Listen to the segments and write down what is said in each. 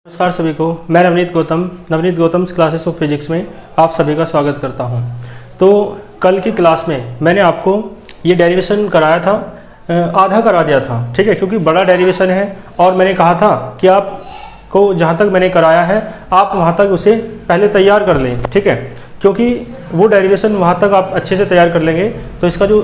नमस्कार सभी को, मैं Navneet Gautam classes of physics में आप सभी का स्वागत करता हूं। तो कल की क्लास में मैंने आपको ये डेरिवेशन कराया था, आधा करा दिया था, ठीक है, क्योंकि बड़ा डेरिवेशन है और मैंने कहा था कि आपको जहां तक मैंने कराया है आप वहां तक उसे पहले तैयार कर लें, ठीक है, क्योंकि वो डेरिवेशन वहां तक आप अच्छे से तैयार कर लेंगे तो इसका जो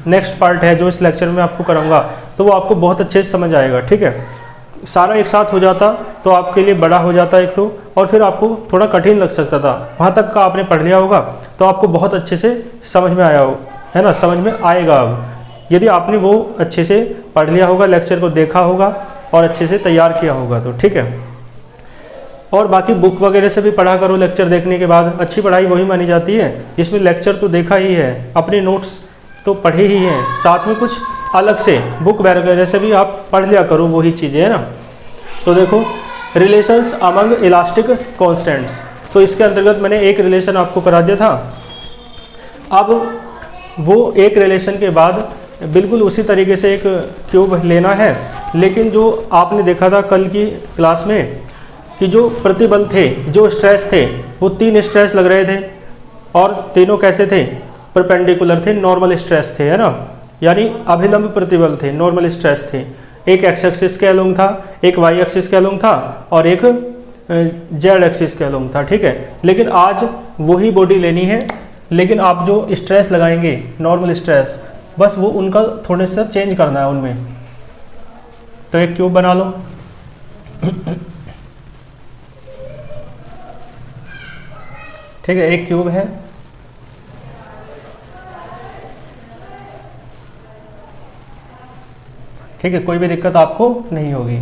नेक्स्ट पार्ट है जो इस लेक्चर में आपको कराऊंगा तो वो आपको बहुत अच्छे से समझ आएगा, ठीक है। सारा एक साथ हो जाता तो आपके लिए बड़ा हो जाता एक तो, और फिर आपको थोड़ा कठिन लग सकता था। वहाँ तक का आपने पढ़ लिया होगा तो आपको बहुत अच्छे से समझ में आया हो, है ना, समझ में आएगा। अब यदि आपने वो अच्छे से पढ़ लिया होगा, लेक्चर को देखा होगा और अच्छे से तैयार किया होगा तो ठीक है। और बाकी बुक वगैरह से भी पढ़ा करो, लेक्चर देखने के बाद अच्छी पढ़ाई वही मानी जाती है जिसमें लेक्चर तो देखा ही है, अपने नोट्स तो पढ़े ही हैं, साथ में कुछ अलग से बुक वगैरह से भी आप पढ़ लिया करो, वही चीज़ें है ना। तो देखो, रिलेशंस अमंग इलास्टिक कांस्टेंट्स, तो इसके अंतर्गत मैंने एक रिलेशन आपको करा दिया था। अब वो एक रिलेशन के बाद बिल्कुल उसी तरीके से एक क्यूब लेना है, लेकिन जो आपने देखा था कल की क्लास में कि जो प्रतिबल थे, जो स्ट्रेस थे, वो 3 स्ट्रेस लग रहे थे और तीनों कैसे थे, परपेंडिकुलर थे, नॉर्मल स्ट्रेस थे, है ना, यानी अभिलंब प्रतिबल थे, नॉर्मल स्ट्रेस थे। एक एक्स एक्सिस के अलोंग था, एक वाई एक्सिस के अलोंग था और एक जेड एक्सिस के अलोंग था, ठीक है। लेकिन आज वही बॉडी लेनी है, लेकिन आप जो स्ट्रेस लगाएंगे नॉर्मल स्ट्रेस, बस वो उनका थोड़े सा चेंज करना है उनमें। तो एक क्यूब बना लो, ठीक है, एक क्यूब है, ठीक है, कोई भी दिक्कत आपको नहीं होगी,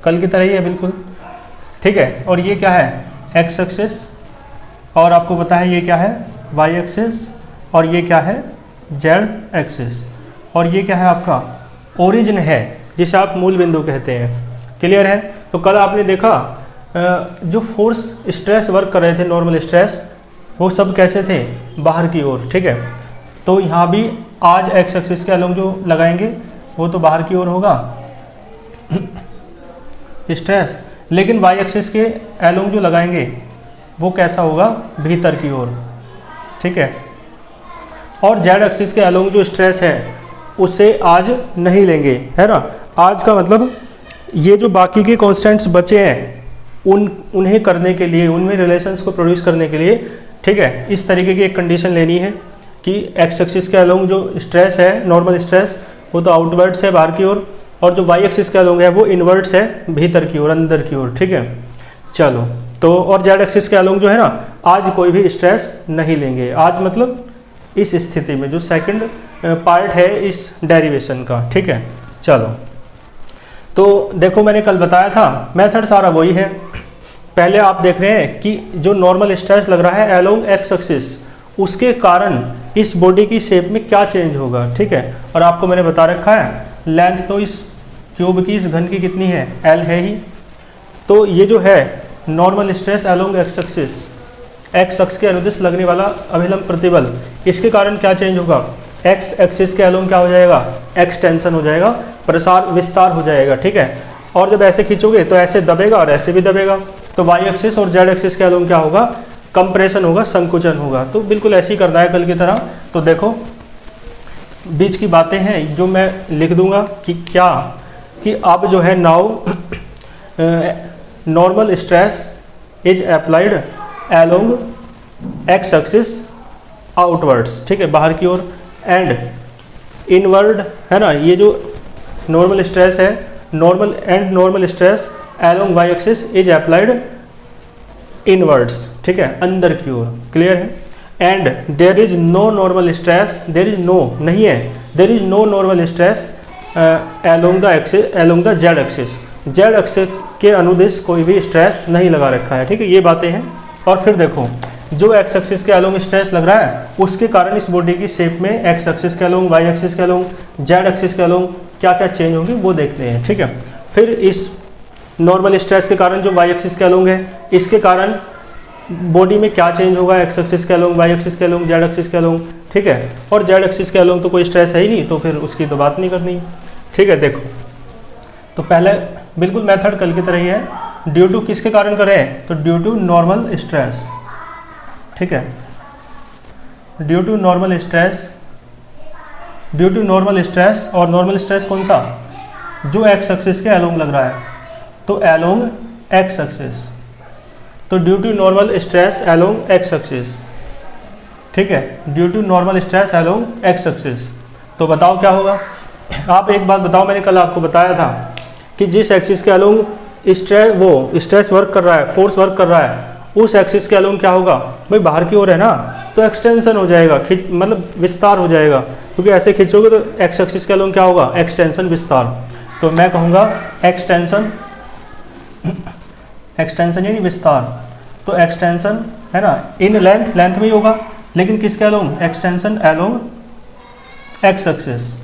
कल की तरह ही है बिल्कुल, ठीक है। और ये क्या है, एक्स एक्सिस, और आपको पता है ये क्या है, वाई एक्सिस, और ये क्या है, जेड एक्सिस, और ये क्या है, आपका ओरिजिन है जिसे आप मूल बिंदु कहते हैं। क्लियर है। तो कल आपने देखा जो फोर्स स्ट्रेस वर्क कर रहे थे, नॉर्मल स्ट्रेस, वो सब कैसे थे, बाहर की ओर, ठीक है। तो यहाँ भी आज एक्स एक्सिस के अलोंग जो लगाएंगे वो तो बाहर की ओर होगा स्ट्रेस, लेकिन वाई एक्सिस के अलोंग जो लगाएंगे वो कैसा होगा, भीतर की ओर, ठीक है। और जेड एक्सिस के अलोंग जो स्ट्रेस है उसे आज नहीं लेंगे, है ना। आज का मतलब ये जो बाकी के कांस्टेंट्स बचे हैं उन्हें करने के लिए, उनमें रिलेशंस को प्रोड्यूस करने के लिए, ठीक है, इस तरीके की एक कंडीशन लेनी है कि एक्स एक्सिस के अलोंग जो स्ट्रेस है, नॉर्मल स्ट्रेस, वो तो आउटवर्ड्स है बाहर की ओर, और जो वाई एक्सिस के अलोंग है वो इनवर्ड्स है भीतर की ओर, अंदर की ओर, ठीक है। चलो, तो और जेड एक्सिस के अलोंग जो है ना, आज कोई भी स्ट्रेस नहीं लेंगे। आज मतलब इस स्थिति में जो सेकंड पार्ट है इस डेरिवेशन का, ठीक है। चलो, तो देखो, मैंने कल बताया था मेथड सारा वही है। पहले आप देख रहे हैं कि जो नॉर्मल स्ट्रेस लग रहा है अलोंग एक्स एक्सिस, उसके कारण इस बॉडी की शेप में क्या चेंज होगा, ठीक है। और आपको मैंने बता रखा है लेंथ तो इस क्यूब की, इस घन की कितनी है, एल है ही। तो ये जो है normal stress along X axis, x अक्ष के अनुदिश लगने वाला अभिलंब प्रतिबल, इसके कारण क्या चेंज होगा, एक्स एक्सिस के अलोंग क्या हो जाएगा, एक्सटेंशन हो जाएगा, प्रसार विस्तार हो जाएगा, ठीक है। और जब ऐसे खींचोगे तो ऐसे दबेगा और ऐसे भी दबेगा, तो वाई एक्सिस और जेड एक्सिस के अलोंग क्या होगा, कंप्रेशन होगा, संकुचन होगा। तो बिल्कुल ऐसे ही करना है कल की तरह। तो देखो, बीच की बातें हैं जो मैं लिख दूंगा कि क्या, कि अब जो है now normal stress is applied along X axis outwards, ठीक है, बाहर की ओर, एंड इनवर्ड, है ना, ये जो नॉर्मल स्ट्रेस है, normal stress along Y axis is applied inwards, ठीक है, अंदर की ओर। क्लियर है। And there is no normal stress, there is no नहीं है, there is no normal stress along the axis, along the Z axis, Z axis के अनुदिश कोई भी स्ट्रेस नहीं लगा रखा है, ठीक है, ये बातें हैं। और फिर देखो, जो एक्स एक्सिस के अलोंग स्ट्रेस लग रहा है उसके कारण इस बॉडी की शेप में एक्स एक्सिस के अलोंग, वाई एक्सिस के अलोंग, जेड एक्सिस के अलोंग क्या क्या चेंज होंगे वो देखते हैं, ठीक है। फिर इस नॉर्मल स्ट्रेस के कारण जो वाई एक्सिस के अलोंग है, इसके कारण बॉडी में क्या चेंज होगा, एक्स एक्सिस के अलोंग, वाई एक्सिस के अलोंग, जेड एक्सिस के अलोंग, ठीक है। और जेड एक्सिस के अलोंग तो कोई स्ट्रेस है ही नहीं, तो फिर उसकी तो बात नहीं करनी, ठीक है। देखो, तो पहले बिल्कुल मेथड कल की तरह ही है, ड्यू टू किसके कारण कर रहे हैं, तो ड्यू टू नॉर्मल स्ट्रेस, ठीक है, due to normal stress, due to normal stress. और नॉर्मल स्ट्रेस कौन सा, जो एक्स एक्सिस के अलोंग लग रहा है, तो अलोंग एक्स एक्सिस, तो due to normal stress along X axis, ठीक है, due to normal stress along X axis. तो बताओ क्या होगा, आप एक बात बताओ, मैंने कल आपको बताया था कि जिस एक्सिस के अलोंग स्ट्रेस वर्क कर रहा है, फोर्स वर्क कर रहा है, उस एक्सिस के अलोंग क्या होगा भाई, बाहर की ओर है ना, तो एक्सटेंशन हो जाएगा, मतलब विस्तार हो जाएगा, क्योंकि ऐसे खींचोगे तो एक्स एक्सिस के अलोंग क्या होगा, एक्सटेंशन, विस्तार। तो मैं कहूँगा एक्सटेंशन, एक्सटेंशन यानी विस्तार, तो एक्सटेंशन है ना, इन लेंथ, लेंथ में ही होगा, लेकिन किसके along, extension along X axis,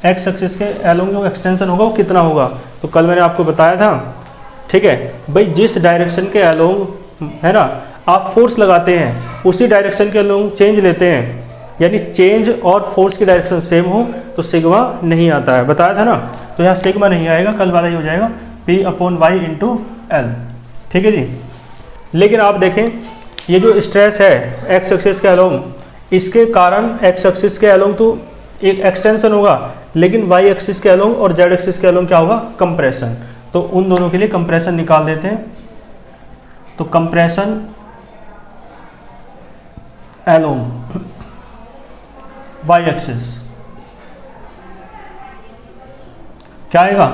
x axis के अलोंग जो एक्सटेंशन होगा वो कितना होगा, तो कल मैंने आपको बताया था, ठीक है भाई, जिस डायरेक्शन के अलोंग है ना आप फोर्स लगाते हैं, उसी डायरेक्शन के अलोंग चेंज लेते हैं, यानी चेंज और फोर्स की डायरेक्शन सेम हो तो सिग्मा नहीं आता है, बताया था ना। तो यहाँ सिग्मा नहीं आएगा, कल वाला ही हो जाएगा P/Y × L, ठीक है जी। लेकिन आप देखें ये जो स्ट्रेस है एक्स एक्सिस के अलोंग, इसके कारण एक्स एक्सिस के अलोंग तो एक एक्सटेंशन होगा, लेकिन वाई एक्सिस के अलोंग और जेड एक्सिस के अलोंग क्या होगा, कंप्रेशन। तो उन दोनों के लिए कंप्रेशन निकाल देते हैं, तो कंप्रेशन अलोंग वाई एक्सिस क्या आएगा,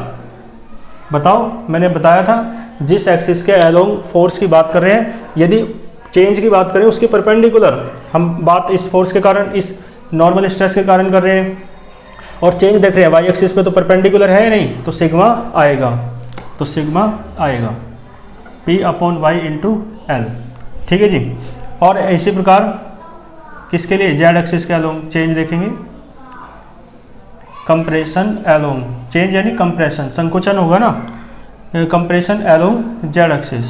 बताओ। मैंने बताया था जिस एक्सिस के अलोंग फोर्स की बात कर रहे हैं, यदि चेंज की बात करें उसके परपेंडिकुलर, हम बात इस फोर्स के कारण, इस नॉर्मल स्ट्रेस के कारण कर रहे हैं, और चेंज देख रहे हैं वाई एक्सिस पे, तो परपेंडिकुलर है नहीं, तो सिग्मा आएगा, तो सिग्मा आएगा P/Y × L, ठीक है जी। और इसी प्रकार किसके लिए, जेड एक्सिस के अलोंग चेंज देखेंगे, कंप्रेशन अलोंग, चेंज यानी कंप्रेशन, संकुचन होगा ना, कंप्रेशन अलोंग जेड एक्सिस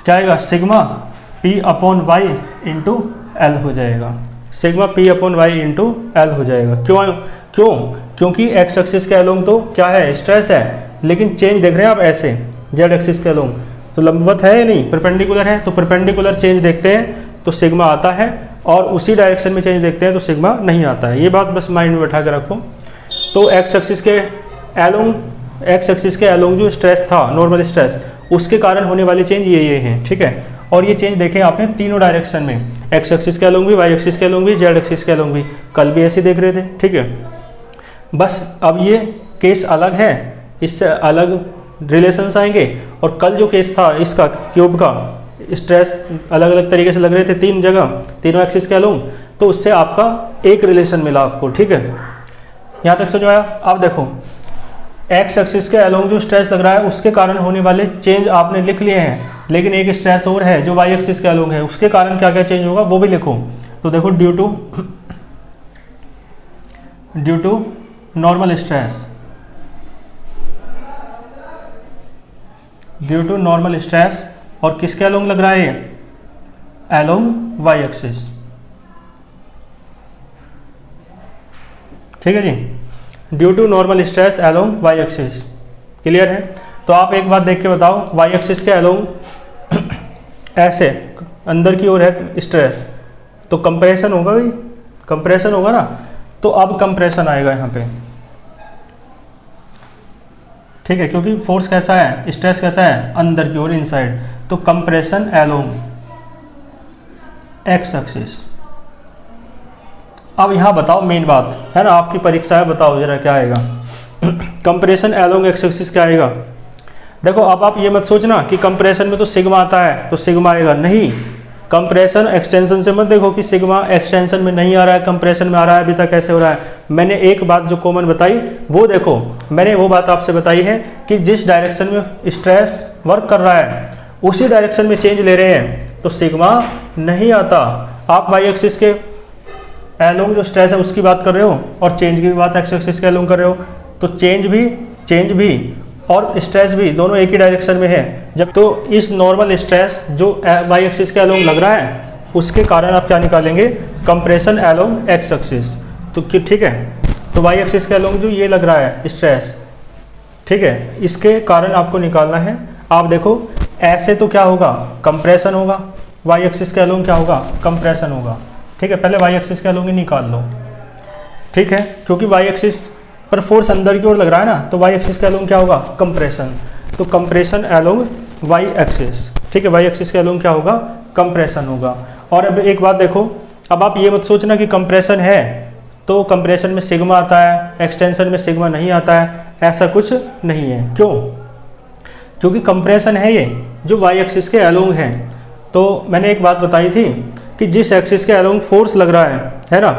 क्या आएगा, सिग्मा P/Y × L हो जाएगा, सिग्मा P/Y × L हो जाएगा। क्यों, क्योंकि एक्स एक्सिस के अलोंग तो क्या है, स्ट्रेस है, लेकिन चेंज देख रहे हैं आप ऐसे जेड एक्सिस के अलोंग, तो लंबवत है या नहीं, परपेंडिकुलर है, तो परपेंडिकुलर चेंज देखते हैं तो सिग्मा आता है, और उसी डायरेक्शन में चेंज देखते हैं तो सिग्मा नहीं आता है। ये बात बस माइंड में बैठा के रखो। तो एक्स एक्सिस के अलोंग जो स्ट्रेस था, नॉर्मल स्ट्रेस, उसके कारण होने वाले चेंज ये हैं, ठीक है। और ये चेंज देखें आपने तीनों डायरेक्शन में, एक्स एक्सिस के अलोंग भी, वाई एक्सिस के अलोंग भी, जेड एक्सिस के अलोंग भी, कल भी ऐसे देख रहे थे, ठीक है। बस अब ये केस अलग है, इससे अलग रिलेशंस आएंगे, और कल जो केस था इसका क्यूब का, स्ट्रेस अलग अलग तरीके से लग रहे थे तीन जगह, तीनों एक्सिस के अलोंग, तो उससे आपका एक रिलेशन मिला आपको, ठीक है। यहाँ तक समझ आया। आप देखो एक्स एक्सिस के अलोंग जो स्ट्रेस लग रहा है उसके कारण होने वाले चेंज आपने लिख लिए हैं, लेकिन एक स्ट्रेस और है जो वाई एक्सिस के अलोंग है, उसके कारण क्या क्या चेंज होगा वो भी लिखो। तो देखो due to normal stress, due to normal stress, और किसके अलोंग लग रहा है ये, अलोंग वाई एक्सिस, ठीक है जी। Due to normal stress along Y axis, clear है। तो आप एक बात देख के बताओ, वाई एक्सिस के अलोंग ऐसे अंदर की ओर है स्ट्रेस, तो कंप्रेशन होगा भाई, कंप्रेशन होगा ना, तो अब कंप्रेशन आएगा यहाँ पे, ठीक है, क्योंकि फोर्स कैसा है, स्ट्रेस कैसा है, अंदर की ओर, इनसाइड, तो कंप्रेशन अलोंग एक्स एक्सिस। अब यहाँ बताओ मेन बात है ना, आपकी परीक्षा है, बताओ जरा क्या आएगा। कंप्रेशन अलोंग एक्स एक्सिस क्या आएगा। देखो अब आप ये मत सोचना कि कंप्रेशन में तो सिग्मा आता है तो सिग्मा आएगा, नहीं। कंप्रेशन एक्सटेंशन से मत देखो कि सिग्मा एक्सटेंशन में नहीं आ रहा है, कंप्रेशन में आ रहा है, अभी तक कैसे हो रहा है। मैंने एक बात जो कॉमन बताई वो देखो, मैंने वो बात आपसे बताई है कि जिस डायरेक्शन में स्ट्रेस वर्क कर रहा है उसी डायरेक्शन में चेंज ले रहे हैं तो सिग्मा नहीं आता। आप वाई एक्सिस के अलोंग जो स्ट्रेस है उसकी बात कर रहे हो और चेंज की बात एक्स एक्सिस के अलोंग कर रहे हो, तो चेंज भी और स्ट्रेस भी दोनों एक ही डायरेक्शन में है। जब तो इस नॉर्मल स्ट्रेस जो वाई एक्सिस के अलोंग लग रहा है उसके कारण आप क्या निकालेंगे, कंप्रेशन अलोंग एक्स एक्सिस। तो ठीक है, तो वाई एक्सिस के अलोंग जो ये लग रहा है स्ट्रेस, ठीक है, इसके कारण आपको निकालना है। आप देखो ऐसे तो क्या होगा, कंप्रेशन होगा, वाई एक्सिस के अलोंग क्या होगा, कंप्रेशन होगा। ठीक है, पहले वाई एक्सिस के अलोंग ही निकाल लो। ठीक है, क्योंकि वाई एक्सिस पर फोर्स अंदर की ओर लग रहा है ना, तो वाई एक्सिस के अलोंग क्या होगा, कंप्रेशन। तो कंप्रेशन अलोंग वाई एक्सिस। ठीक है, वाई एक्सिस के अलोंग क्या होगा, कंप्रेशन होगा। और अब एक बात देखो, अब आप ये मत सोचना कि कंप्रेशन है तो कंप्रेशन में सिग्मा आता है, एक्सटेंशन में सिग्मा नहीं आता है, ऐसा कुछ नहीं है। क्यों? क्योंकि कंप्रेशन है ये जो वाई एक्सिस के अलोंग है। तो मैंने एक बात बताई थी कि जिस एक्सिस के अलोंग फोर्स लग रहा है ना,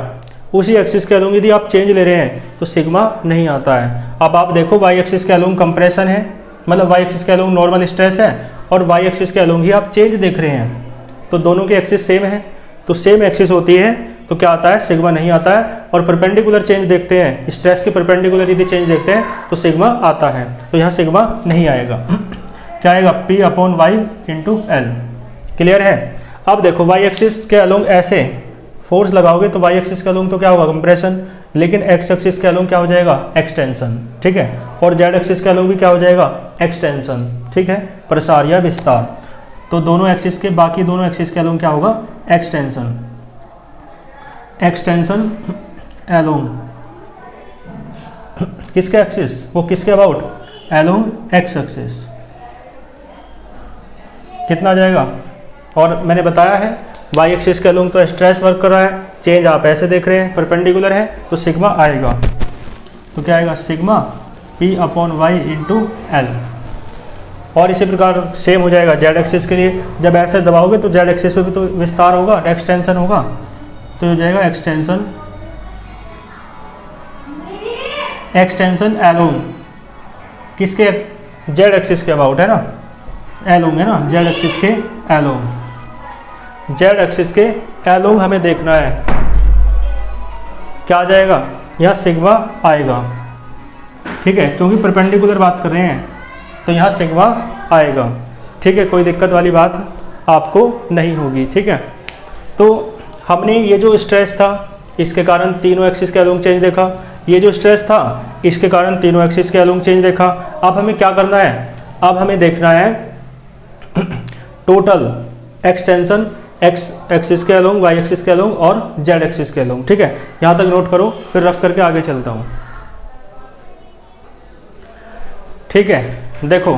उसी एक्सिस के अलोंग यदि आप चेंज ले रहे हैं तो सिग्मा नहीं आता है। अब आप देखो वाई एक्सिस के अलोंग कंप्रेशन है, मतलब वाई एक्सिस के अलोंग नॉर्मल स्ट्रेस है, और वाई एक्सिस के अलोंग ही आप चेंज देख रहे हैं, तो दोनों के एक्सिस सेम है। तो सेम एक्सिस होती है तो क्या आता है, सिग्मा नहीं आता है। और परपेंडिकुलर चेंज देखते हैं, स्ट्रेस के परपेंडिकुलर यदि चेंज देखते हैं तो सिग्मा आता है, तो यहाँ सिग्मा नहीं आएगा। क्या आएगा, P upon Y into L. Clear है? अब देखो वाई एक्सिस के अलोंग ऐसे फोर्स लगाओगे तो वाई एक्सिस के अलोंग तो क्या होगा, कंप्रेशन, लेकिन एक्स एक्सिस के अलोंग क्या हो जाएगा, एक्सटेंशन। ठीक है, और जेड एक्सिस के अलोंग भी क्या हो जाएगा, एक्सटेंशन। ठीक है, प्रसार या विस्तार। तो दोनों एक्सिस के, बाकी दोनों एक्सिस के अलोंग क्या होगा, एक्सटेंशन। एक्सटेंशन एलोंग किसके एक्सिस, वो किसके अबाउट, एलोंग एक्स एक्सिस। कितना जाएगा? और मैंने बताया है वाई एक्सिस के अलोंग तो स्ट्रेस वर्क कर रहा है, चेंज आप ऐसे देख रहे हैं, परपेंडिकुलर है तो सिग्मा आएगा। तो क्या आएगा, sigma P upon Y into L. और इसी प्रकार सेम हो जाएगा जेड एक्सिस के लिए, जब ऐसे दबाओगे तो जेड एक्सिस पे भी तो विस्तार होगा, एक्सटेंशन होगा, तो हो जाएगा एक्सटेंशन, एक्सटेंशन एलोंग किसके, जेड एक्सिस के अबाउट है ना, एलोंग है ना, जेड एक्सिस के एलोंग। जेड एक्सिस के एलोंग हमें देखना है, क्या आ जाएगा, यहाँ सिग्मा आएगा। ठीक है, क्योंकि परपेंडिकुलर बात कर रहे हैं तो यहाँ सिग्मा आएगा। ठीक है, कोई दिक्कत वाली बात आपको नहीं होगी। ठीक है, तो हमने ये जो स्ट्रेस था इसके कारण तीनों एक्सिस के अलोंग चेंज देखा, ये जो स्ट्रेस था इसके कारण तीनों एक्सिस के अलोंग चेंज देखा। अब हमें क्या करना है, अब हमें देखना है टोटल एक्सटेंशन एक्स एक्सिस के अलोंग, वाई एक्सिस के अलोंग और जेड एक्सिस के अलोंग। ठीक है, यहाँ तक नोट करो, फिर रफ करके आगे चलता हूँ। ठीक है, देखो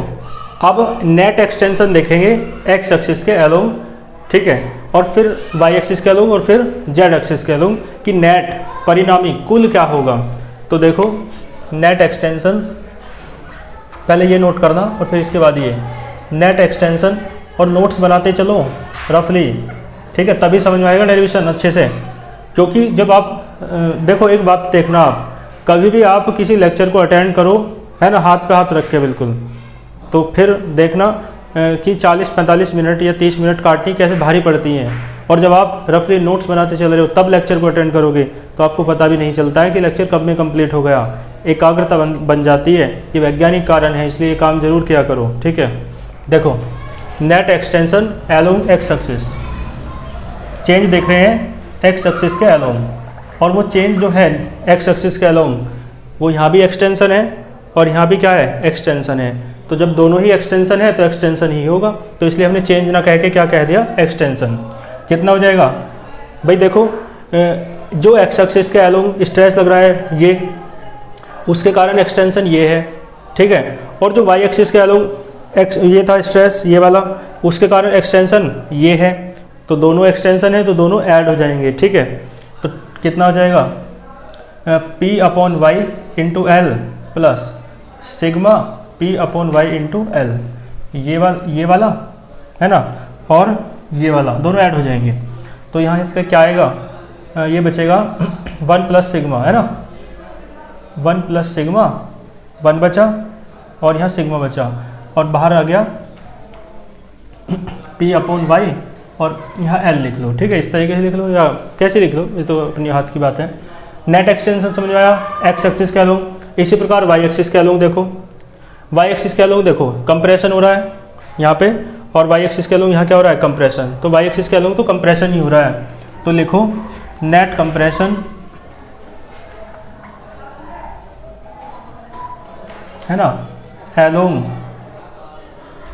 अब नेट एक्सटेंशन देखेंगे एक्स एक्सिस के अलोंग। ठीक है, और फिर वाई एक्सिस के अलोंग और फिर जेड एक्सिस के अलोंग कि नेट परिणामी कुल क्या होगा। तो देखो नेट एक्सटेंशन, पहले ये नोट करना और फिर इसके बाद ये नेट एक्सटेंशन, और नोट्स बनाते चलो रफली। ठीक है, तभी समझ में आएगा डेरिवेशन अच्छे से। क्योंकि जब आप देखो एक बात देखना, आप कभी भी आप किसी लेक्चर को अटेंड करो है ना, हाथ पे हाथ रख के बिल्कुल, तो फिर देखना कि 40-45 मिनट या 30 मिनट काटनी कैसे भारी पड़ती हैं। और जब आप रफली नोट्स बनाते चल रहे हो तब लेक्चर को अटेंड करोगे तो आपको पता भी नहीं चलता है कि लेक्चर कब में कंप्लीट हो गया। एकाग्रता बन जाती है, ये वैज्ञानिक कारण है, इसलिए ये काम जरूर किया करो। ठीक है, देखो net extension along x axis, change देख रहे हैं एक्स एक्सिस के एलोंग, और वो चेंज जो है एक्स एक्सिस के एलोंग वो यहाँ भी एक्सटेंशन है और यहाँ भी क्या है, एक्सटेंशन है। तो जब दोनों ही एक्सटेंशन है तो एक्सटेंशन ही होगा, तो इसलिए हमने चेंज ना कह के क्या कह दिया, एक्सटेंशन। कितना हो जाएगा भाई, देखो जो एक्स एक्सिस के एलोंग स्ट्रेस लग रहा है ये, उसके कारण एक्सटेंशन ये है। ठीक है, और जो वाई एक्सिस के एलोंग ये था स्ट्रेस ये वाला, उसके कारण एक्सटेंशन ये है, तो दोनों एक्सटेंशन है तो दोनों ऐड हो जाएंगे। ठीक है, तो कितना हो जाएगा, P upon Y into L plus sigma P upon Y into L, ये वाला है ना, और ये वाला दोनों ऐड हो जाएंगे। तो यहाँ इसका क्या आएगा, ये बचेगा 1 प्लस सिग्मा है ना, 1 प्लस सिग्मा, 1 बचा और यहाँ सिग्मा बचा, और बाहर आ गया P अपॉन वाई और यहाँ L लिख लो। ठीक है, इस तरीके से लिख लो या कैसे लिख लो, ये तो अपने हाथ की बात है। नेट एक्सटेंशन समझ में आया, एक्स एक्सिस के अलोंग। इसी प्रकार वाई एक्सिस के अलोंग देखो, वाई एक्सिस के अलोंग देखो कंप्रेशन हो रहा है यहाँ पे, और वाई एक्सिस के अलोंग यहाँ क्या हो रहा है, कंप्रेशन। तो वाई एक्सिस के अलोंग तो कंप्रेशन ही हो रहा है, तो लिखो नेट कंप्रेशन है ना, along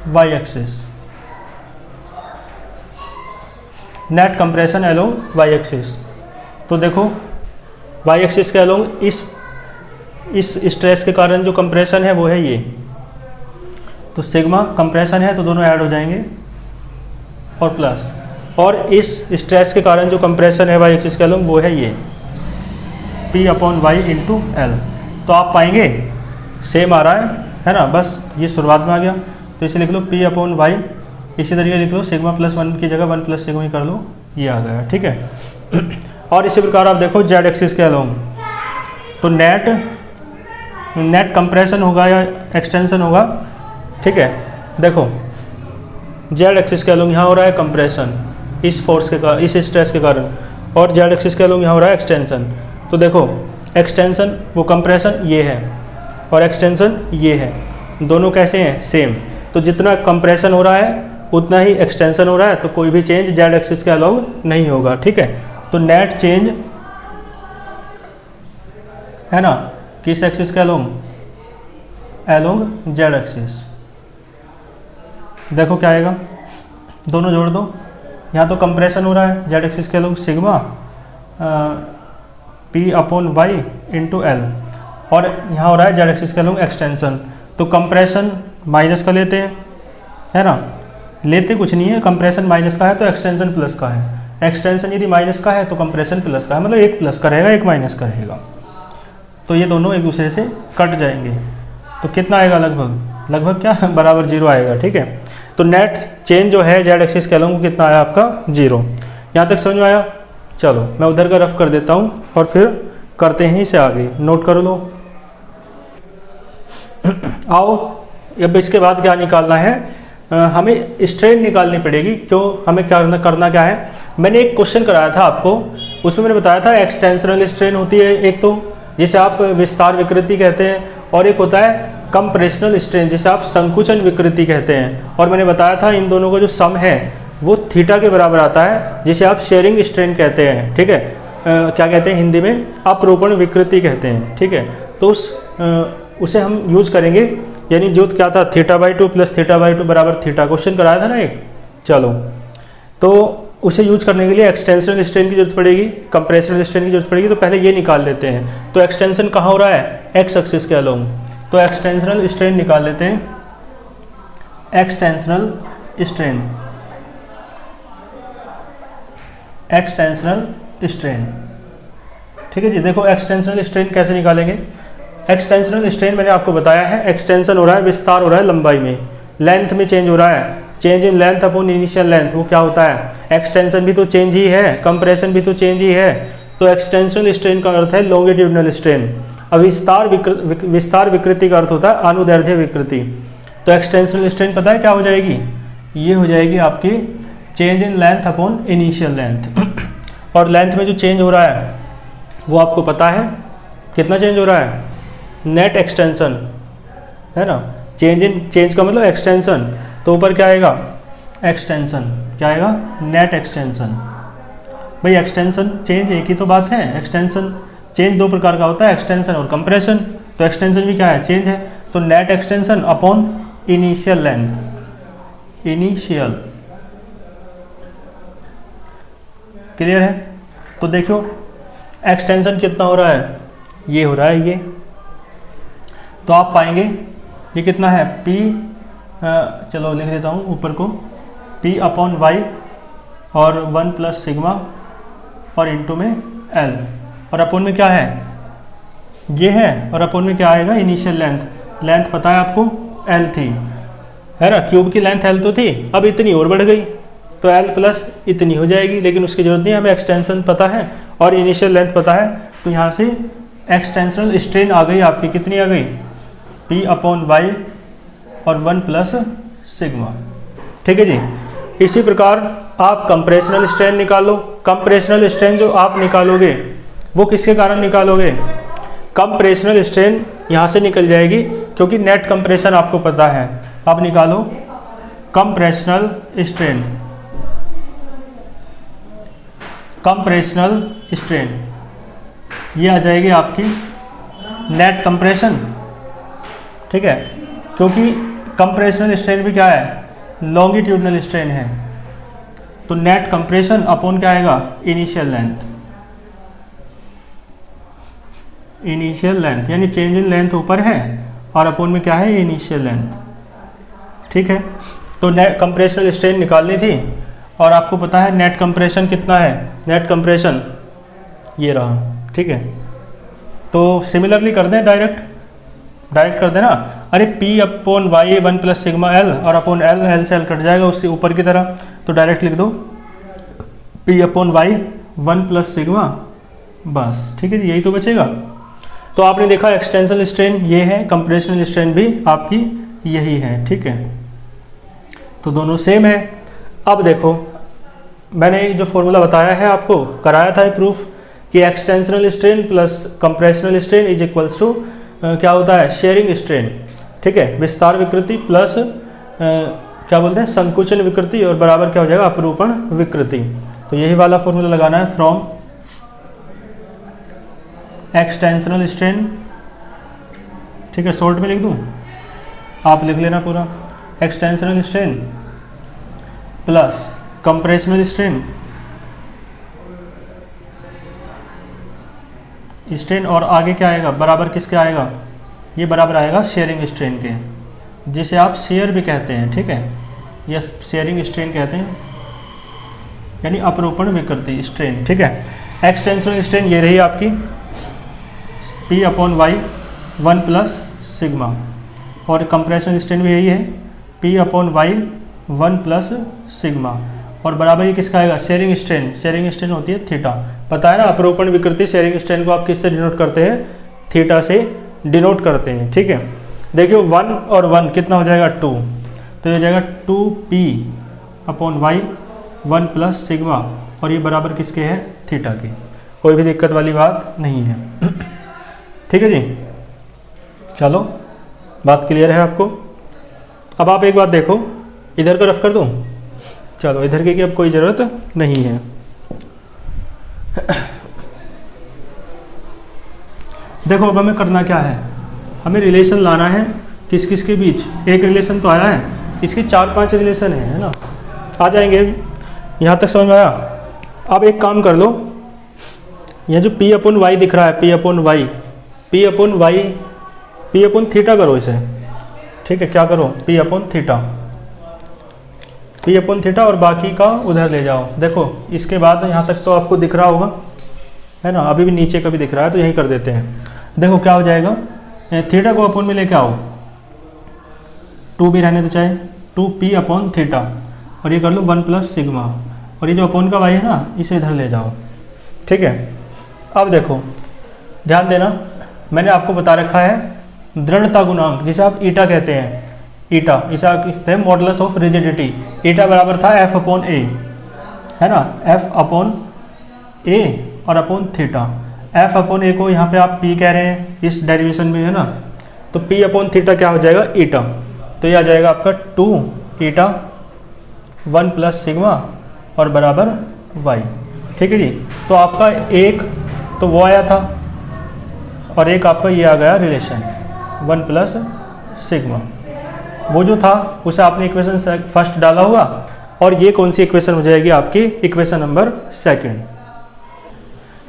Y axis, net compression along Y axis. तो देखो वाई एक्सिस के एलोंग इस स्ट्रेस के कारण जो कंप्रेशन है वो है ये, तो सिग्मा कंप्रेशन है तो दोनों ऐड हो जाएंगे और प्लस, और इस स्ट्रेस के कारण जो कंप्रेशन है वाई एक्सिस के एलोंग वो है ये P upon Y into L. तो आप पाएंगे सेम आ रहा है ना, बस ये शुरुआत में आ गया तो इसे लिख लो P अपॉन वाई, इसी तरीके लिख लो सिग्मा प्लस 1 की जगह 1 प्लस सिग्मा ही कर लो, ये आ गया, ठीक है। और इसी प्रकार आप देखो जेड एक्सिस के अलोंग, तो नेट कंप्रेशन होगा या एक्सटेंशन होगा, ठीक है। देखो जेड एक्सिस के अलोंग यहाँ हो रहा है कंप्रेशन इस फोर्स के कारण, इस स्ट्रेस के कारण, और जेड एक्सिस के अलोंग यहाँ हो रहा है एक्सटेंशन। तो देखो एक्सटेंशन वो कंप्रेशन ये है और एक्सटेंशन ये है, दोनों कैसे हैं सेम, तो जितना कंप्रेशन हो रहा है उतना ही एक्सटेंशन हो रहा है, तो कोई भी चेंज जेड एक्सिस के अलोंग नहीं होगा, ठीक है। तो नेट चेंज है ना किस एक्सिस के अलोंग, एलोंग जेड एक्सिस। देखो क्या आएगा, दोनों जोड़ दो, यहाँ तो कंप्रेशन हो रहा है जेड एक्सिस के along sigma P upon Y into L, और यहाँ हो रहा है जेड एक्सिस के अलोंग एक्सटेंशन। तो कंप्रेशन माइनस का लेते हैं, है ना, लेते कुछ नहीं है, कंप्रेशन माइनस का है तो एक्सटेंशन प्लस का है, एक्सटेंशन यदि माइनस का है तो कंप्रेशन प्लस का है, मतलब एक प्लस का रहेगा एक माइनस का रहेगा, तो ये दोनों एक दूसरे से कट जाएंगे। तो कितना आएगा, लगभग क्या बराबर जीरो आएगा, ठीक है। तो नेट चेंज जो है जेड एक्सिस के अलोंग कितना आया आपका, जीरो। यहाँ तक समझ में आया। चलो मैं उधर का रफ कर देता हूँ और फिर करते हैं इसे आगे, नोट कर लो। आओ अब इसके बाद क्या निकालना है, हमें स्ट्रेन निकालनी पड़ेगी। क्यों, हमें करना क्या है, मैंने एक क्वेश्चन कराया था आपको, उसमें मैंने बताया था एक्सटेंशनल स्ट्रेन होती है एक, तो जिसे आप विस्तार विकृति कहते हैं, और एक होता है कंप्रेशनल स्ट्रेन जिसे आप संकुचन विकृति कहते हैं। और मैंने बताया था इन दोनों का जो सम है वो थीटा के बराबर आता है, जिसे आप शेयरिंग स्ट्रेन कहते हैं, ठीक है। क्या कहते हैं हिंदी में, अपरोपण विकृति कहते हैं, ठीक है। तो उसे हम यूज करेंगे, यानी जो क्या था θ/2 प्लस θ/2 बराबर थीटा, क्वेश्चन कराया था ना एक। चलो तो उसे यूज करने के लिए एक्सटेंशनल स्ट्रेन की जरूरत पड़ेगी, कंप्रेशनल स्ट्रेन की जरूरत पड़ेगी। तो पहले ये निकाल लेते हैं। तो एक्सटेंशन कहाँ हो रहा है, एक्स एक्सिस के अलोंग, तो एक्सटेंशनल स्ट्रेन निकाल लेते हैं। एक्सटेंशनल स्ट्रेन, एक्सटेंशनल स्ट्रेन, ठीक है जी। देखो एक्सटेंशनल स्ट्रेन कैसे निकालेंगे। एक्सटेंशनल स्ट्रेन मैंने आपको बताया है, एक्सटेंशन हो रहा है, विस्तार हो रहा है लंबाई में, लेंथ में चेंज हो रहा है, change in length upon initial length, वो क्या होता है, एक्सटेंशन भी तो चेंज ही है, कंप्रेशन भी तो चेंज ही है। तो एक्सटेंशनल स्ट्रेन का अर्थ है लॉन्गिट्यूडिनल स्ट्रेन। अब विस्तार विकृति का अर्थ होता है अनुदैर्ध्य विकृति। तो एक्सटेंशनल स्ट्रेन पता है क्या हो जाएगी, ये हो जाएगी आपकी change in length upon initial length. और लेंथ में जो चेंज हो रहा है वो आपको पता है कितना चेंज हो रहा है, नेट एक्सटेंशन, है ना। चेंज का मतलब एक्सटेंशन, तो ऊपर क्या आएगा, एक्सटेंशन, क्या आएगा, नेट एक्सटेंशन। भाई एक्सटेंशन चेंज एक ही तो बात है, एक्सटेंशन चेंज दो प्रकार का होता है, एक्सटेंशन और कंप्रेशन। तो एक्सटेंशन भी क्या है, चेंज है, तो net extension upon initial length, initial, clear है। तो देखो एक्सटेंशन कितना हो रहा है, ये हो रहा है ये, तो आप पाएंगे ये कितना है, P, चलो लिख देता हूँ ऊपर को, P अपॉन वाई और 1 प्लस सिग्मा और इंटू में L, और अपोन में क्या है, ये है, और अपोन में क्या आएगा, इनिशियल लेंथ। लेंथ पता है आपको L थी, है ना, क्यूब की लेंथ L तो थी, अब इतनी और बढ़ गई तो L प्लस इतनी हो जाएगी, लेकिन उसकी जरूरत नहीं, हमें एक्सटेंशन पता है और इनिशियल लेंथ पता है। तो यहाँ से एक्सटेंशनल स्ट्रेन आ गई आपकी, कितनी आ गई, P अपॉन वाई और 1 प्लस सिग्मा, ठीक है जी। इसी प्रकार आप कंप्रेशनल स्ट्रेन निकालो। कंप्रेशनल स्ट्रेन जो आप निकालोगे वो किसके कारण निकालोगे, कंप्रेशनल स्ट्रेन यहाँ से निकल जाएगी, क्योंकि नेट कंप्रेशन आपको पता है। आप निकालो कंप्रेशनल स्ट्रेन, कंप्रेशनल स्ट्रेन, ये आ जाएगी आपकी नेट कंप्रेशन, ठीक है। क्योंकि कंप्रेशनल स्ट्रेन भी क्या है, लॉन्गिट्यूडनल स्ट्रेन है, तो नेट कंप्रेशन अपॉन क्या आएगा, इनिशियल लेंथ, यानी चेंज इन लेंथ ऊपर है और अपॉन में क्या है, इनिशियल लेंथ। ठीक है, तो नेट कंप्रेशनल स्ट्रेन निकालनी थी और आपको पता है नेट कंप्रेशन कितना है, नेट कंप्रेशन ये रहा। ठीक है, तो सिमिलरली कर दें, डायरेक्ट कर देना। अरे P upon Y 1 plus sigma L, और अपॉन एल से एल कट जाएगा उससे ऊपर की तरह, तो डायरेक्ट लिख दो P upon Y 1 plus sigma, बस। ठीक है जी, यही तो बचेगा। तो आपने देखा एक्सटेंशनल स्ट्रेन ये है, कंप्रेशनल स्ट्रेन भी आपकी यही है। ठीक है, तो दोनों सेम है। अब देखो मैंने जो फॉर्मूला बताया है आपको, कराया था प्रूफ कि extensional strain plus compressional strain is equals to क्या होता है, शेयरिंग स्ट्रेन। ठीक है, विस्तार विकृति प्लस क्या बोलते हैं, संकुचन विकृति, और बराबर क्या हो जाएगा, अपरूपण विकृति। तो यही वाला फॉर्मूला लगाना है, फ्रॉम एक्सटेंशनल स्ट्रेन। ठीक है, शॉर्ट में लिख दूं, आप लिख लेना पूरा, extensional strain plus compressional strain और आगे क्या आएगा, बराबर किसके आएगा, ये बराबर आएगा शेयरिंग स्ट्रेन के, जिसे आप शेयर भी कहते हैं। ठीक है, यह शेयरिंग स्ट्रेन कहते हैं, यानी अपरूपण विकृति स्ट्रेन। ठीक है, एक्सटेंशनल स्ट्रेन ये रही आपकी P upon Y 1 plus sigma, और कंप्रेशनल स्ट्रेन भी यही है P upon Y 1 plus sigma, और बराबर ये किसका आएगा, शेयरिंग स्ट्रेन होती है थीटा। पता है ना, अपरूपण विकृति शेयरिंग स्ट्रेन को आप किससे डिनोट करते हैं, थीटा से डिनोट करते हैं। ठीक है, देखियो 1 और 1 कितना हो जाएगा, 2, तो ये हो जाएगा 2P upon Y 1 plus sigma, और ये बराबर किसके है, थीटा की। कोई भी दिक्कत वाली बात नहीं है। ठीक है जी, चलो बात क्लियर है आपको। अब आप एक बात देखो, इधर का रफ कर दूं, चलो इधर की अब कोई ज़रूरत नहीं है। देखो अब हमें करना क्या है, हमें रिलेशन लाना है किस किस के बीच। एक रिलेशन तो आया है, इसके 4-5 रिलेशन है ना, आ जाएंगे। यहाँ तक समझ में आया। अब एक काम कर लो, यह जो P अपॉन वाई दिख रहा है, P अपॉन थीटा करो इसे। ठीक है, क्या करो, P अपॉन थीटा, और बाकी का उधर ले जाओ। देखो इसके बाद यहाँ तक तो आपको दिख रहा होगा, है ना, अभी भी नीचे का भी दिख रहा है, तो यही कर देते हैं। देखो क्या हो जाएगा, थीटा को अपॉन में लेके आओ, 2 भी रहने तो चाहे, 2P अपॉन थीटा, और ये कर लो 1 प्लस सिग्मा, और ये जो अपॉन का वाई है ना, इसे इधर ले जाओ। ठीक है, अब देखो ध्यान देना, मैंने आपको बता रखा है दृढ़ता गुणांक, जिसे आप ईटा कहते हैं, ईटा इसे आप कहते हैं मॉडुलस ऑफ रिजिडिटी। ईटा बराबर था F अपॉन ए, है ना, F अपॉन ए और अपॉन थीटा। F अपॉन ए को यहाँ पे आप P कह रहे हैं इस डेरिवेशन में, है ना, तो P अपॉन थीटा क्या हो जाएगा, ईटा। तो ये आ जाएगा आपका 2 ईटा 1 प्लस सिग्मा और बराबर y। ठीक है जी, तो आपका एक तो वो आया था और एक आपका ये आ गया रिलेशन 1 प्लस सिग्मा। वो जो था उसे आपने इक्वेशन फर्स्ट डाला होगा, और ये कौन सी इक्वेशन हो जाएगी आपकी, इक्वेशन नंबर 2।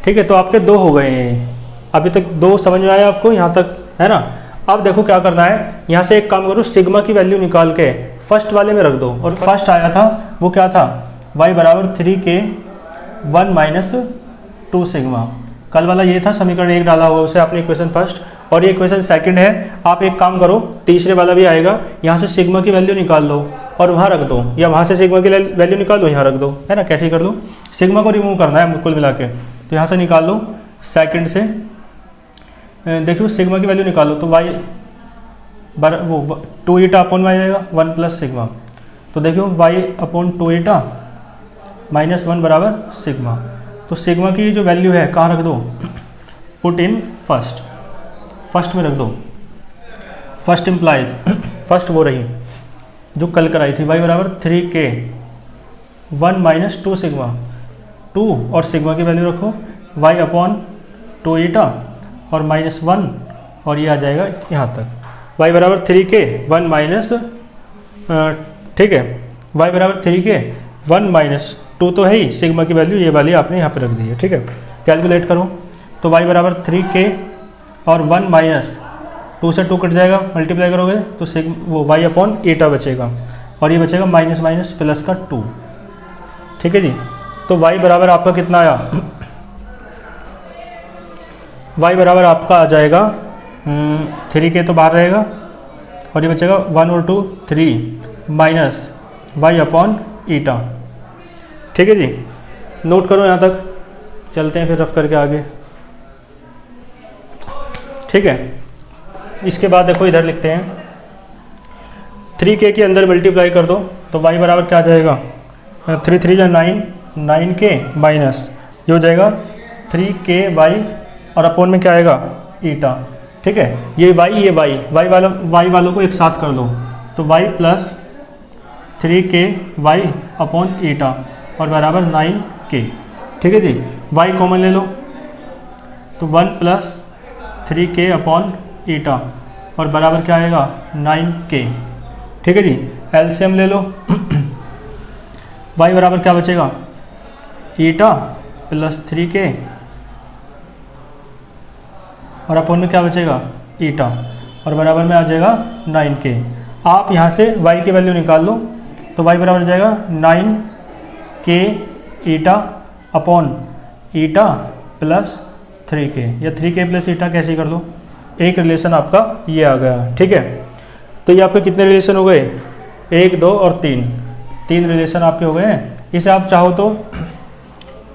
ठीक है, तो आपके 2 हो गए हैं। अभी तक 2 समझ में आया आपको यहाँ तक, है ना। अब देखो क्या करना है, यहाँ से एक काम करो, सिग्मा की वैल्यू निकाल के फर्स्ट वाले में रख दो। और फर्स्ट आया था वो क्या था, y बराबर 3k 1 माइनस 2 सिग्मा। कल वाला ये था, समीकरण 1 डाला हुआ उसे आपने इक्वेशन फर्स्ट, और ये इक्वेशन सेकंड है। आप एक काम करो, तीसरे वाला भी आएगा, यहाँ से सिग्मा की वैल्यू निकाल लो और वहाँ रख दो, या वहाँ से सिग्मा की वैल्यू निकाल दो यहाँ रख दो, है ना। कैसे कर लो, सिग्मा को रिमूव करना है कुल मिला के, तो यहाँ से निकाल लो सेकंड से। देखियो सिग्मा की वैल्यू निकालो तो y वो 2 ईटा अपॉन वाई आएगा 1 प्लस सिग्मा। तो देखियो y अपॉन 2 ईटा माइनस 1 बराबर सिग्मा। तो सिग्मा की जो वैल्यू है कहाँ रख दो, पुट इन फर्स्ट में रख दो। फर्स्ट इम्प्लाइज फर्स्ट वो रही जो कल कराई थी, y बराबर 3k 1 माइनस 2 सिग्मा। 2 और सिग्मा की वैल्यू रखो, y अपॉन 2 ईटा और माइनस 1, और ये आ जाएगा यहाँ तक। y बराबर 3k 1 माइनस, ठीक है, y बराबर 3k 1 माइनस 2 तो है ही, सिग्मा की वैल्यू ये वाली आपने यहाँ पे रख दी है, ठीक है। कैलकुलेट करो तो y बराबर 3k और 1 माइनस 2 से 2 कट जाएगा, मल्टीप्लाई करोगे तो वो y अपॉन एटा बचेगा और ये बचेगा माइनस माइनस प्लस का 2, ठीक है जी। तो y बराबर आपका कितना आया, y बराबर आपका आ जाएगा 3k तो बाहर रहेगा और ये बचेगा 1 और 2 3 माइनस y अपॉन ईटा, ठीक है जी। नोट करो यहाँ तक, चलते हैं फिर रफ करके आगे, ठीक है। इसके बाद देखो इधर लिखते हैं 3k के अंदर मल्टीप्लाई कर दो तो y बराबर क्या आ जाएगा, 3 3 जा 9, 9k माइनस ये हो जाएगा 3ky और अपोन में क्या आएगा ईटा, ठीक है। ये y वालों को एक साथ कर दो तो y प्लस 3ky अपॉन ईटा और बराबर 9k, ठीक है जी। y कॉमन ले लो तो 1 प्लस 3k अपॉन ईटा और बराबर क्या आएगा 9k, ठीक है जी। एलसीएम ले लो y बराबर क्या बचेगा ईटा प्लस 3k और अपॉन में क्या बचेगा ईटा और बराबर में आ जाएगा 9k। आप यहाँ से y की वैल्यू निकाल लो तो y बराबर हो जाएगा 9k ईटा अपॉन ईटा प्लस 3k, या 3k प्लस ईटा कैसे कर लो, एक रिलेशन आपका ये आ गया, ठीक है। तो ये आपके कितने रिलेशन हो गए, 1 2 और 3 रिलेशन आपके हो गए हैं। इसे आप चाहो तो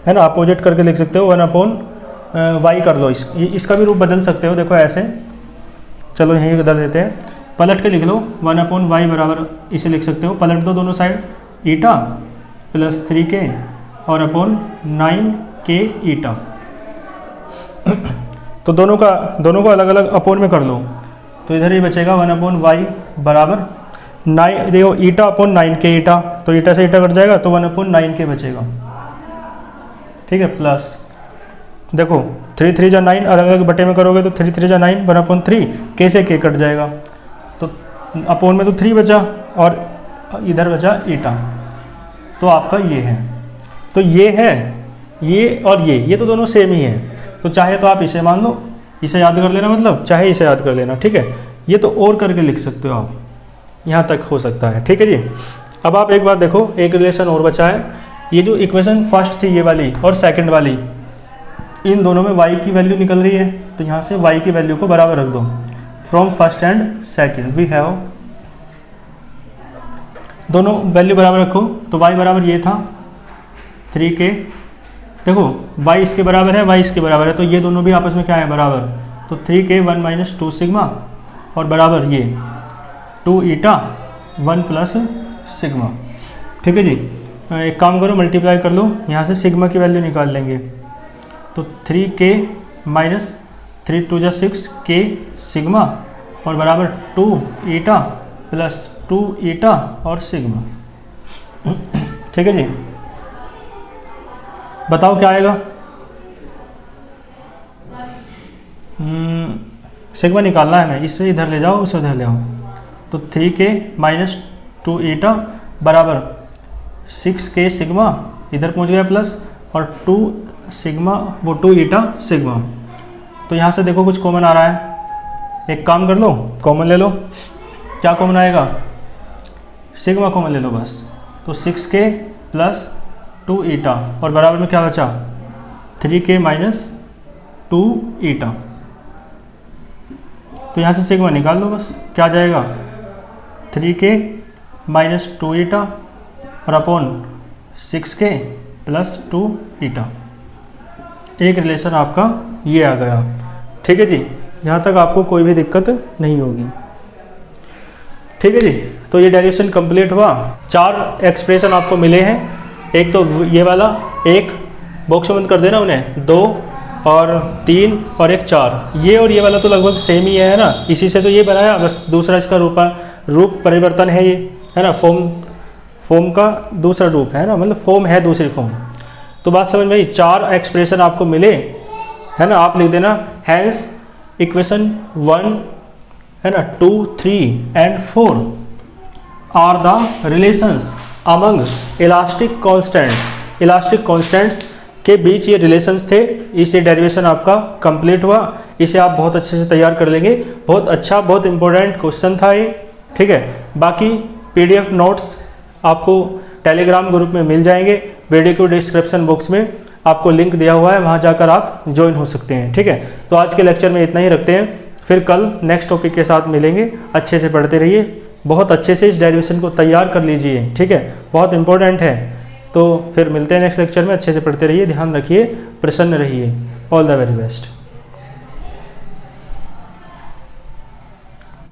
है ना अपोजिट करके लिख सकते हो, 1 अपॉन y कर लो, इसका भी रूप बदल सकते हो, देखो ऐसे, चलो यहीं बदल देते हैं, पलट के लिख लो 1 अपॉन y बराबर इसे लिख सकते हो, पलट दो दोनों साइड, ईटा प्लस 3k और अपॉन 9k ईटा तो दोनों को अलग अलग अपोन में कर लो तो इधर ही बचेगा 1 अपॉन y बराबर 9, देखो ईटा अपॉन 9k ईटा, तो ईटा से ईटा कट जाएगा तो 1 अपॉन 9k बचेगा, ठीक है। प्लस देखो 3 3 जा 9, अलग अलग बटे में करोगे तो 3 3 जा 9, 1 अपॉन 3 k से k कट जाएगा तो अपोन में तो 3 बचा और इधर बचा ईटा, तो आपका ये है, तो ये है ये और ये तो दोनों सेम ही है, तो चाहे तो आप इसे मान लो, इसे याद कर लेना, मतलब चाहे इसे याद कर लेना, ठीक है। ये तो और करके लिख सकते हो आप, यहाँ तक हो सकता है, ठीक है जी। अब आप एक बार देखो, एक रिलेशन और बचा है, ये जो इक्वेशन फर्स्ट थी ये वाली और सेकंड वाली, इन दोनों में y की वैल्यू निकल रही है तो यहाँ से y की वैल्यू को बराबर रख दो, from first and second we have, दोनों वैल्यू बराबर रखो तो y बराबर ये था 3k, देखो y इसके बराबर है, y इसके बराबर है, तो ये दोनों भी आपस में क्या है बराबर, तो 3k 1 माइनस 2 सिग्मा और बराबर ये 2 ईटा 1 प्लस सिग्मा, ठीक है जी। एक काम करो मल्टीप्लाई कर लो, यहाँ से सिग्मा की वैल्यू निकाल लेंगे तो 3k माइनस 3 2 जा 6k सिग्मा और बराबर 2 ईटा प्लस 2 ईटा और सिग्मा, ठीक है जी। बताओ क्या आएगा, सिग्मा निकालना है, मैं इसे इधर ले जाओ उसे उधर ले आओ, तो 3k माइनस 2 ईटा बराबर 6k सिग्मा इधर पहुंच गया प्लस और 2 सिग्मा वो 2 ईटा सिग्मा, तो यहाँ से देखो कुछ कॉमन आ रहा है, एक काम कर लो कॉमन ले लो, क्या कॉमन आएगा सिग्मा कॉमन ले लो बस, तो 6k प्लस 2 ईटा और बराबर में क्या बचा 3k माइनस 2 ईटा, तो यहाँ से सिग्मा निकाल लो बस, क्या आ जाएगा 3k माइनस 2 ईटा और अपॉन 6k प्लस 2 ईटा, एक रिलेशन आपका ये आ गया, ठीक है जी। यहाँ तक आपको कोई भी दिक्कत नहीं होगी, ठीक है जी। तो ये डेरिवेशन कंप्लीट हुआ, 4 एक्सप्रेशन आपको मिले हैं, एक तो ये वाला, एक बॉक्स बंद कर देना उन्हें, 2 और 3 और एक 4, ये और ये वाला तो लगभग सेम ही है ना, इसी से तो ये बनाया, बस दूसरा इसका रूप परिवर्तन है ये, है ना, फॉर्म का दूसरा रूप है ना, मतलब फॉर्म है दूसरी फॉर्म, तो बात समझ में आई। 4 एक्सप्रेशन आपको मिले, है ना, आप लिख देना हैंस इक्वेशन 1 है ना, 2, 3 and 4 are the relations among elastic constants. Elastic constants के बीच ये रिलेशंस थे। इसे डेरिवेशन आपका कंप्लीट हुआ। इसे आप बहुत अच्छे से तैयार कर लेंगे। बहुत अच्छा, बहुत इंपॉर्टेंट क्वेश्चन था ये, ठीक है। बाकी PDF नोट्स आपको टेलीग्राम ग्रुप में मिल जाएंगे। वीडियो के डिस्क्रिप्शन बॉक्स में आपको लिंक दिया हुआ है, वहाँ जाकर आप ज्वाइन हो सकते हैं, ठीक है। तो आज के लेक्चर में इतना ही रखते हैं, फिर कल नेक्स्ट टॉपिक के साथ मिलेंगे। अच्छे से पढ़ते रहिए, बहुत अच्छे से इस डेरिवेशन को तैयार कर लीजिए, ठीक है, बहुत इंपॉर्टेंट है। तो फिर मिलते हैं नेक्स्ट लेक्चर में। अच्छे से पढ़ते रहिए, ध्यान रखिए, प्रसन्न रहिए। All the very best.